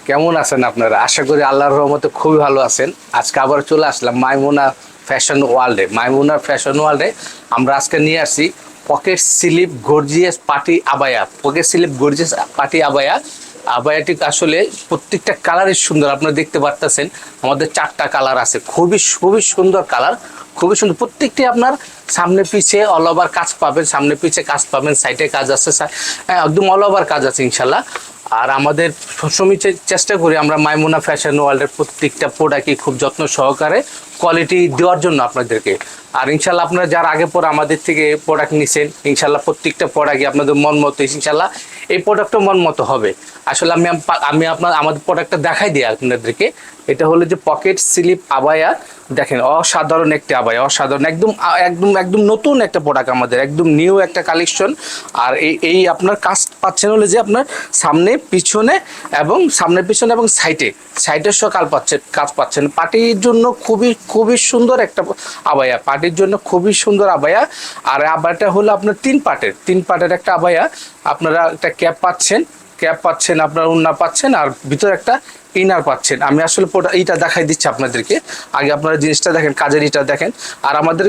কেমন আছেন আপনারা? আশা করি আল্লাহর রহমতে খুবই ভালো আছেন। আজকে আবার চলে আসলাম মাইমুনা ফ্যাশন ওয়ার্ল্ডে। মাইমুনা ফ্যাশন ওয়ার্ল্ডে আমরা আজকে নিয়ে আসছি পকেট স্লিপ গর্জিয়াস পার্টি আবায়া। পকেট স্লিপ গর্জিয়াস পার্টি আবায়া। আবায়াটি আসলে প্রত্যেকটা কালারই সুন্দর, আপনারা দেখতে পারতেছেন। আমাদের 4টা কালার আছে, খুবই খুবই সুন্দর কালার, খুবই সুন্দর। প্রত্যেকটি আপনার সামনে পিছে অল ওভার কাজ পাবেন, সামনে পিছে কাজ পাবেন, সাইডে কাজ আছে, একদম অল ওভার কাজ আছে ইনশাল্লাহ। আর আমাদের সবসময় চেষ্টা করি আমরা মাইমুনা ফ্যাশন ওয়ার্ল্ডের প্রত্যেকটা প্রোডাক্টই খুব যত্ন সহকারে কোয়ালিটি দেওয়ার জন্য আপনাদেরকে। আর ইনশাল্লাহ আপনারা যারা আগে পরে আমাদের থেকে প্রোডাক্ট নিছেন, ইনশাল্লাহ প্রত্যেকটা প্রোডাক্টই আপনাদের মন মতো, ইনশাল্লাহ এই প্রোডাক্টও মন মতো হবে। আসলে আমি আমাদের প্রোডাক্টটা দেখাই দিই আপনাদেরকে। এটা হলো যে পকেট স্লিপ আবায়া। দেখেন অসাধারণ একটা আবায়া, অসাধারণ, একদম একদম একদম নতুন একটা প্রোডাক্ট, আমাদের একদম নিউ একটা কালেকশন। আর এই আপনার কাজ পাচ্ছেন হলে যে আপনার সামনে পিছনে এবং সাইডে সহ কাজ পাচ্ছেন। পার্টির জন্য খুবই খুবই সুন্দর একটা আবায়া, পার্টির জন্য খুবই সুন্দর আবায়া। আর আবায়াটা হলো আপনার 3 পার্টের একটা আবায়া। আপনারা একটা ক্যাপ পাচ্ছেন, আপনার ওড়না পাচ্ছেন, আর ভিতরে একটা ইনার পাচ্ছেন। আমি আসলে এইটা দেখাই দিচ্ছি আপনাদেরকে। আগে আপনারা জিনিসটা দেখেন, কাজের ইটা দেখেন। আর আমাদের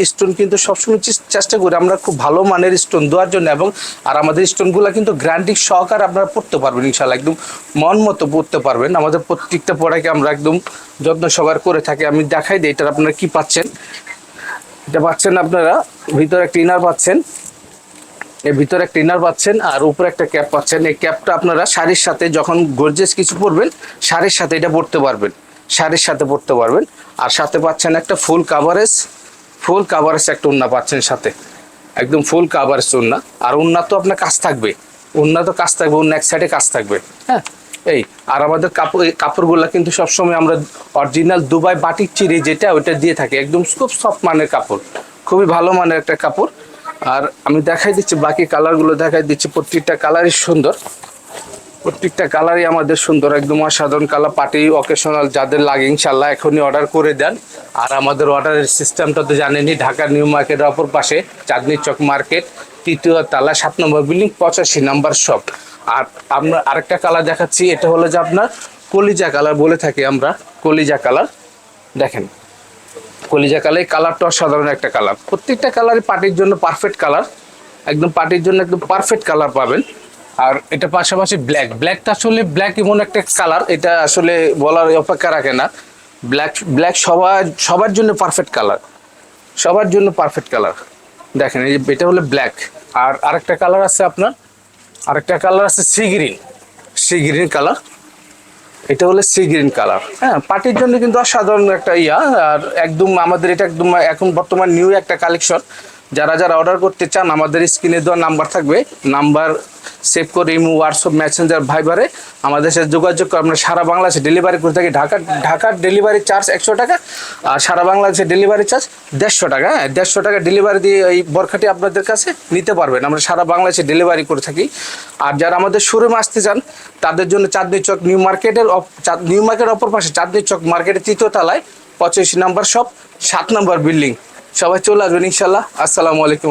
স্টোন কিন্তু সবসময় চেষ্টা করি আমরা খুব ভালো মানের স্টোন দেওয়ার জন্য, এবং আর আমাদের স্টোনগুলো কিন্তু গ্যারান্টি সহকারে আপনারা পড়তে পারবেন ইনশাল্লাহ, একদম মন মতো পড়তে পারবেন। আমাদের প্রত্যেকটা প্রোডাক্টে আমরা একদম যত্ন সহকারে করে থাকি। আমি দেখাই দিই এটার আপনারা কি পাচ্ছেন। এটা পাচ্ছেন আপনারা ভিতরে একটা ইনার পাচ্ছেন, এর ভিতরে একটা ইনার পাচ্ছেন, আর উপরে একটা ক্যাপ পাচ্ছেন। এই ক্যাপটা আপনারা শাড়ির সাথে যখন গর্জিয়াস কিছু পরবেন, শাড়ির সাথে এটা পরতে পারবেন, শাড়ির সাথে পরতে পারবেন। আর সাথে পাচ্ছেন একটা ফুল কাভারেজ একটা ওড়না পাচ্ছেন সাথে, একদম ফুল কাভারেজ ওড়না। আর ওড়না তো আপনার কাজ থাকবে, ওড়না এক সাইডে কাজ থাকবে। হ্যাঁ, এই আর আমাদের কাপড়গুলো কিন্তু সবসময় আমরা অরিজিনাল দুবাই বাটিক চিরি যেটা ওইটা দিয়ে থাকি, একদম খুব সফট মানের কাপড়, খুবই ভালো মানের একটা কাপড়। আর আমি দেখাই দিচ্ছি বাকি কালারগুলো, দেখাই দিচ্ছি। প্রত্যেকটা কালারই সুন্দর, প্রত্যেকটা কালারই আমাদের সুন্দর, একদম অসাধারণ কালার। পার্টি অকেশনাল যাদের লাগে ইনশাল্লাহ এখনই অর্ডার করে দেন। আর আমাদের অর্ডারের সিস্টেমটা তো জানেনই, ঢাকার নিউ মার্কেটের অপর পাশে চাঁদনী চক মার্কেট, 3য় তলা, 7 নম্বর বিল্ডিং, 85 নাম্বার শপ। আর আমরা আরেকটা কালার দেখাচ্ছি, এটা হলো যে আপনার কলিজা কালার বলে থাকি আমরা, কলিজা কালার। দেখেন কলিজা কালার, এই কালারটা অসাধারণ একটা কালার। প্রত্যেকটা কালারই পার্টির জন্য পারফেক্ট কালার, একদম পার্টির জন্য একদম পারফেক্ট কালার পাবেন। আর এটা পাশাপাশি ব্ল্যাকটা আসলে ব্ল্যাক এমন একটা কালার, এটা আসলে বলার অপেক্ষা রাখে না। ব্ল্যাক সবার জন্য পারফেক্ট কালার, সবার জন্য পারফেক্ট কালার। দেখেন এই যে এটা হলো ব্ল্যাক। আর আরেকটা কালার আছে আপনার, আরেকটা কালার আছে সি গ্রিন কালার। এটা হলো সি গ্রিন কালার। হ্যাঁ, পার্টির জন্য কিন্তু অসাধারণ একটা আর একদম আমাদের এটা একদম এখন বর্তমান নিউ একটা কালেকশন। যারা অর্ডার করতে চান আমাদের স্ক্রিনে দেওয়া নাম্বার থাকবে, নাম্বার সেভ করে ইমো, হোয়াটসঅ্যাপ, মেসেঞ্জার, ভাইবারে আমাদের সাথে যোগাযোগ করে। আমরা সারা বাংলাদেশে ডেলিভারি করে থাকি। ঢাকার ডেলিভারি চার্জ 100 টাকা, আর সারা বাংলাদেশে ডেলিভারি চার্জ 150 টাকা। হ্যাঁ, 150 টাকা ডেলিভারি দিয়ে এই বরখাটি আপনাদের কাছে নিতে পারবেন। আমরা সারা বাংলাদেশে ডেলিভারি করে থাকি। আর যারা আমাদের শোরুমে আসতে চান তাদের জন্য চাঁদনী চক নিউ মার্কেটের অপর পাশে, চাঁদনী চক মার্কেটের 3য় তলায়, 85 নাম্বার শপ, 7 নম্বর বিল্ডিং। সবাই চলে আসবেন ইনশাল্লাহ। আসসালামু আলাইকুম।